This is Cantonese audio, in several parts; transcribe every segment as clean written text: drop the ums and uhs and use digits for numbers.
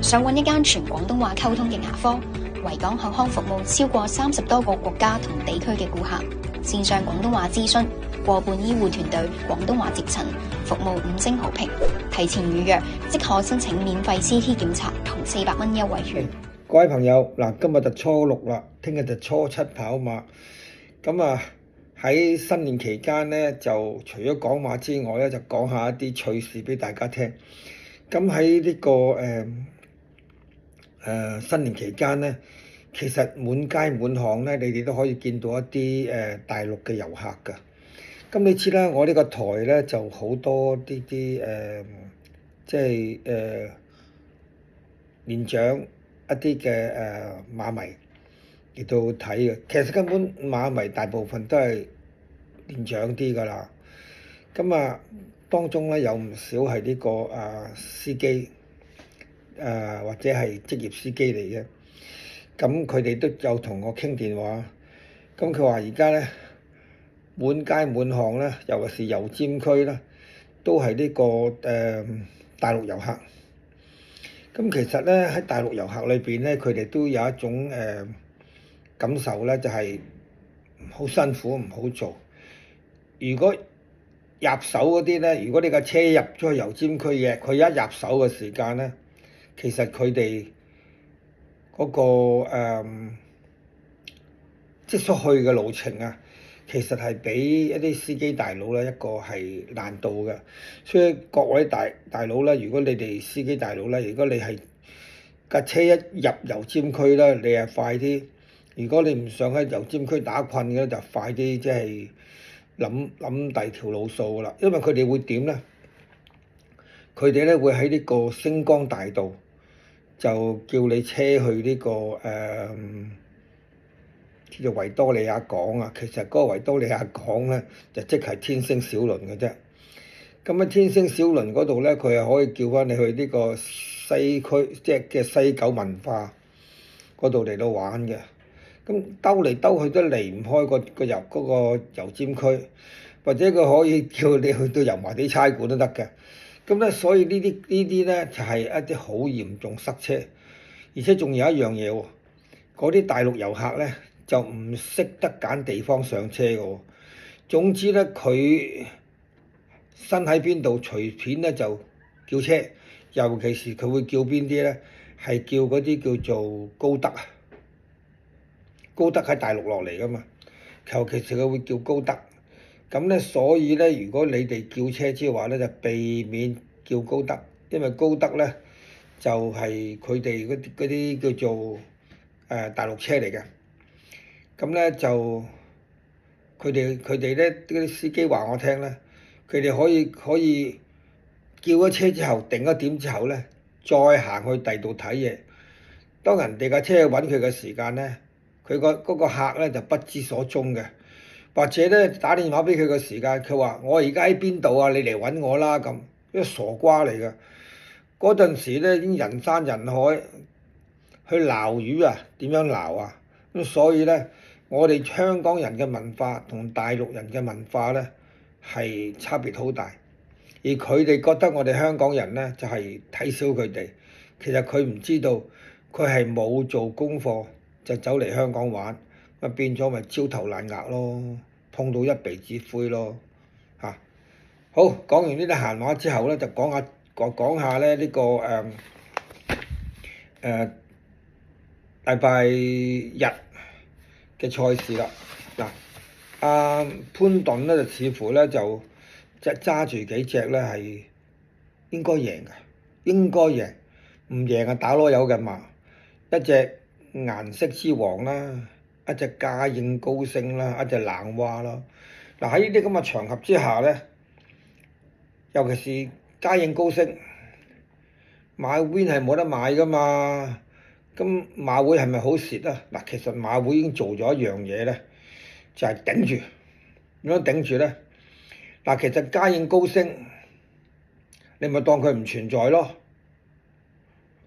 想揾一間全廣東話溝通嘅牙科，維港口腔服務超過30多個國家同地區嘅顧客，線上廣東話諮詢，過半醫護團隊廣東話接診，服務5星好評。提前預約即可申請免費 CT 檢查同400蚊優惠券。各位朋友，嗱，今日就初六啦，聽日就初七跑馬。咁啊喺新年期間咧，就除咗講馬之外咧，就講下一啲趣事俾大家聽。咁喺呢個新年期間咧，其實滿街滿巷咧，你哋都可以見到一啲大陸嘅遊客㗎。咁你知啦，我呢個台咧就好多啲即係年長一啲嘅馬迷嚟到睇嘅。其實根本馬迷大部分都係年長啲㗎啦。咁啊，當中咧有唔少係呢個司機或者係職業司機嚟嘅。咁佢哋都有同我傾電話。咁佢話而家咧滿街滿巷咧，尤其是油尖區啦，都係呢個大陸遊客。咁其實咧喺大陸遊客裏邊咧，佢哋都有一種感受咧，就係好辛苦唔好做。如果入手嗰啲咧，如果你架車入咗去油尖區嘅，佢一入手嘅時間咧，其實佢哋嗰個即所去嘅路程啊，其實係俾一啲司機大佬咧一個係難度嘅。所以各位大佬咧，如果你哋司機大佬咧，如果你係架車一入油尖區咧，你係快啲；如果你唔想喺油尖區打困嘅，就快啲即係諗第二條路數啦。因為佢哋會點咧？佢哋咧會喺呢個星光大道就叫你車去呢個叫做維多利亞港啊。其實嗰個維多利亞港咧就即係天星小輪嘅啫。咁喺天星小輪嗰度咧，佢係可以叫翻你去呢個西區，即係嘅西九文化嗰度嚟到玩嘅。咁兜嚟兜去都離唔開個油尖區，或者佢可以叫你去到油麻地差館都得嘅。咁咧，所以呢啲咧就係一啲好嚴重塞車，而且仲有一樣嘢喎，嗰啲大陸遊客咧就唔識得揀地方上車嘅喎。總之咧，佢身喺邊度隨便咧就叫車，尤其是佢會叫邊啲咧，係叫嗰啲叫做高德啊。高德喺大陸落嚟噶嘛，尤其是佢會叫高德。咁咧，所以咧，如果你哋叫車之話咧，就避免叫高德，因為高德咧就係佢哋嗰啲叫做大陸車嚟嘅。咁咧就佢哋咧啲司機話我聽咧，佢哋可以叫咗車之後定咗點之後咧，再行去第二度睇嘢。當人哋架車去揾佢嘅時間咧，佢嗰個客咧就不知所蹤嘅。或者咧打電話俾佢嘅時間，佢話我而家喺邊度啊？你嚟揾我啦咁，一個傻瓜嚟㗎。嗰陣時咧已經人山人海，去撈魚啊？點樣撈啊？咁所以咧，我哋香港人嘅文化同大陸人嘅文化咧係差別好大，而佢哋覺得我哋香港人咧就係睇小佢哋。其實佢唔知道，佢係冇做功課就走嚟香港玩。變咗咪焦頭爛額咯，碰到一鼻子灰咯嚇。好，講完呢啲閒話之後咧，就講下咧呢個禮拜日嘅賽事啦。嗱，阿潘頓咧就似乎咧就揸住幾隻咧係應該贏嘅，唔贏啊打籮柚嘅馬，一隻顏色之王啦。一隻嘉應高升啦，一隻冷蛙啦。嗱，喺呢啲咁嘅場合之下咧，尤其是嘉應高升買 win 係冇得買噶嘛。咁馬會係咪好蝕啊？嗱，其實馬會已經做咗一樣嘢咧，就係頂住。點樣頂住咧？嗱，其實嘉應高升，你咪當佢唔存在咯。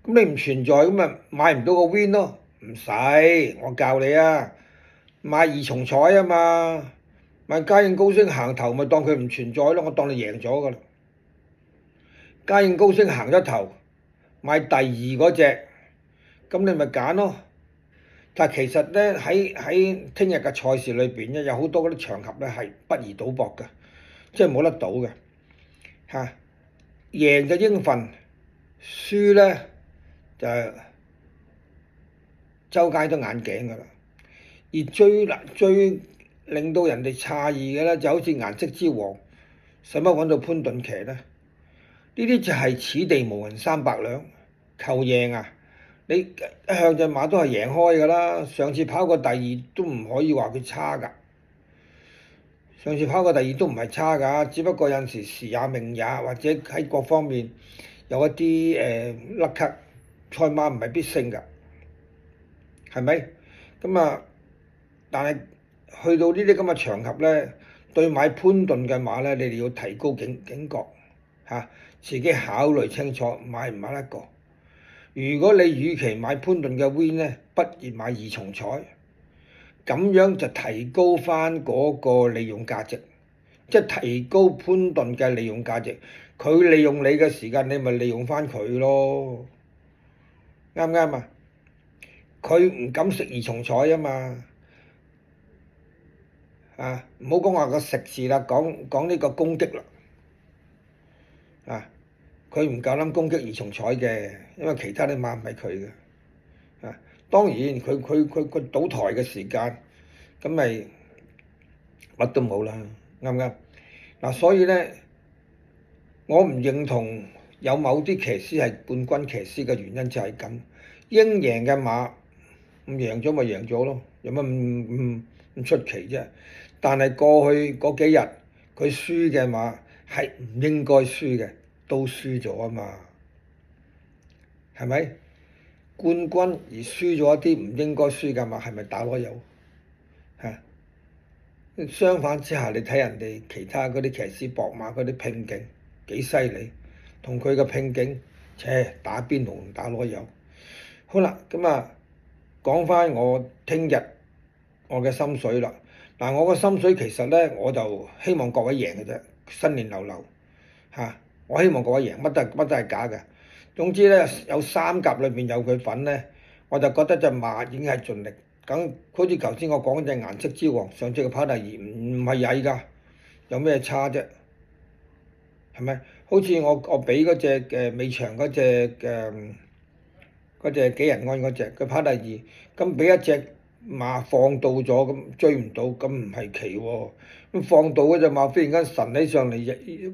咁你唔存在咁咪買唔到個 win 咯。唔使，我教你啊，買二重彩啊嘛，買嘉應高升行頭咪當佢唔存在咯，我當你贏咗噶啦。嘉應高升行咗頭，買第二嗰隻，咁你咪揀咯。但係其實咧喺聽日嘅賽事裏邊咧，有好多嗰啲場合咧係不宜賭博嘅，即係冇得賭嘅嚇。贏就應份，輸咧就周街都眼鏡㗎啦。而最令到人哋詫異嘅咧，就好似顏色之王，使乜揾到潘頓騎咧？呢啲就係此地無銀三百兩，求贏啊！你一向隻馬都係贏開㗎啦，上次跑過第二都唔可以話佢差㗎。上次跑過第二都唔係差㗎，只不過有陣時時也命也，或者喺各方面有一啲甩咳，賽馬唔係必勝㗎，係咪？咁啊，但係去到呢啲咁嘅場合咧，對買潘頓嘅馬咧，你哋要提高警覺嚇，自己考慮清楚買唔買得過。如果你與其買潘頓嘅 win 咧，不如買二重彩，咁樣就提高翻嗰個利用價值，即係提高潘頓嘅利用價值。佢利用你嘅時間，你咪利用翻佢咯，啱唔啱啊？佢唔敢食二重彩啊嘛，啊唔好講話個食字啦，講呢個攻擊啦，啊！佢唔夠膽攻擊二重彩嘅，因為其他啲馬唔係佢嘅。啊，當然佢賭台嘅時間，咁咪乜都冇啦，啱唔啱？嗱，所以咧，我唔認同有某啲騎師係冠軍騎師嘅原因就係咁，應贏嘅馬唔贏咗咪贏咗咯，有乜唔出奇啫？但係過去嗰幾日佢輸嘅馬係唔應該輸嘅。都輸咗啊嘛，係咪？冠軍而輸咗一啲唔應該輸嘅馬，係咪打攞有？嚇！相反之下，你睇人哋其他嗰啲騎師博馬嗰啲拼勁幾犀利，同佢嘅拼勁，打邊爐唔打攞有。好啦，咁啊講翻我聽日我嘅心水啦。嗱，我嘅心水其實咧，我就希望各位贏嘅啫，新年流流嚇。我希望各位贏，乜都係假嘅。總之咧，有三甲裏邊有佢份咧，我就覺得隻馬已經係盡力。咁好似頭先我講嗰隻顏色之王，上次佢跑第二，唔係曳㗎，有咩差啫？係咪？好似我俾嗰隻尾場嗰隻幾人安嗰隻，佢跑第二，咁俾一隻馬放到咗，咁追唔到，咁唔係奇喎。咁放到嗰隻馬忽然間神起上嚟，一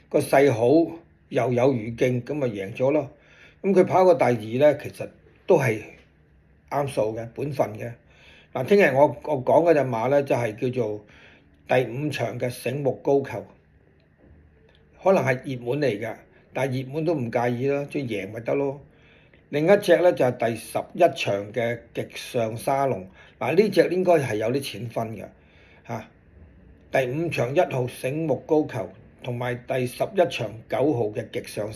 個勢好又有餘勁，咁咪贏咗咯。咁佢跑過第二咧，其實都係啱數嘅，本分嘅。嗱，聽日我講嗰隻馬咧，就係叫做第5場嘅醒目高球，可能係熱門嚟㗎，但係熱門都唔介意啦，即係贏咪得咯。另一隻咧就係第11場嘅極上沙龍，嗱呢隻應該係有啲錢分嘅嚇。第5場1號醒目高球。同埋第11場9號嘅極上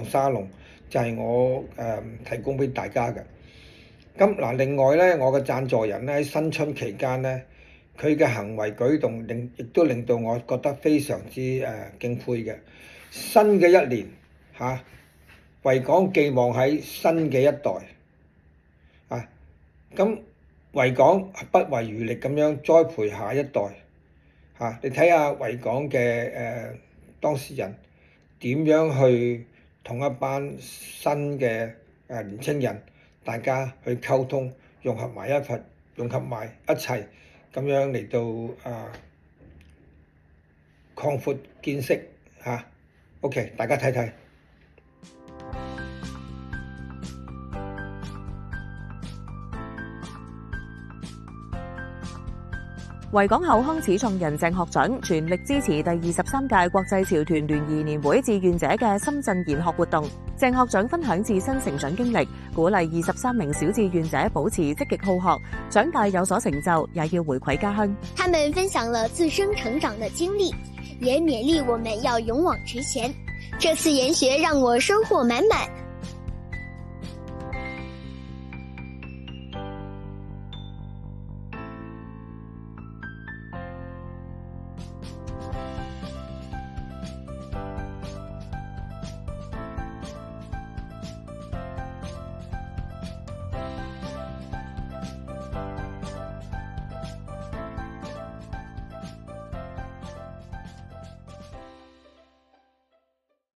沙龍就係我提供俾大家嘅。咁嗱，另外咧，我嘅贊助人咧喺新春期間咧，佢嘅行為舉動亦都令到我覺得非常之敬佩嘅。新嘅一年嚇，維港寄望喺新嘅一代啊，咁維港不遺餘力咁樣栽培下一代。嚇！你睇下維港嘅當事人點樣去同一班新嘅年青人，大家去溝通，融合埋一齊，咁樣嚟到擴闊見識嚇。OK， 大家睇睇。維港後康始創人鄭學長全力支持第23屆國際潮團聯誼年會志願者嘅深圳研學活動。鄭學長分享自身成長經歷，鼓勵23名小志願者保持積極好學，長大有所成就，也要回饋家鄉。他們分享了自身成長的經歷，也勉勵我們要勇往直前。這次研學讓我收穫滿滿。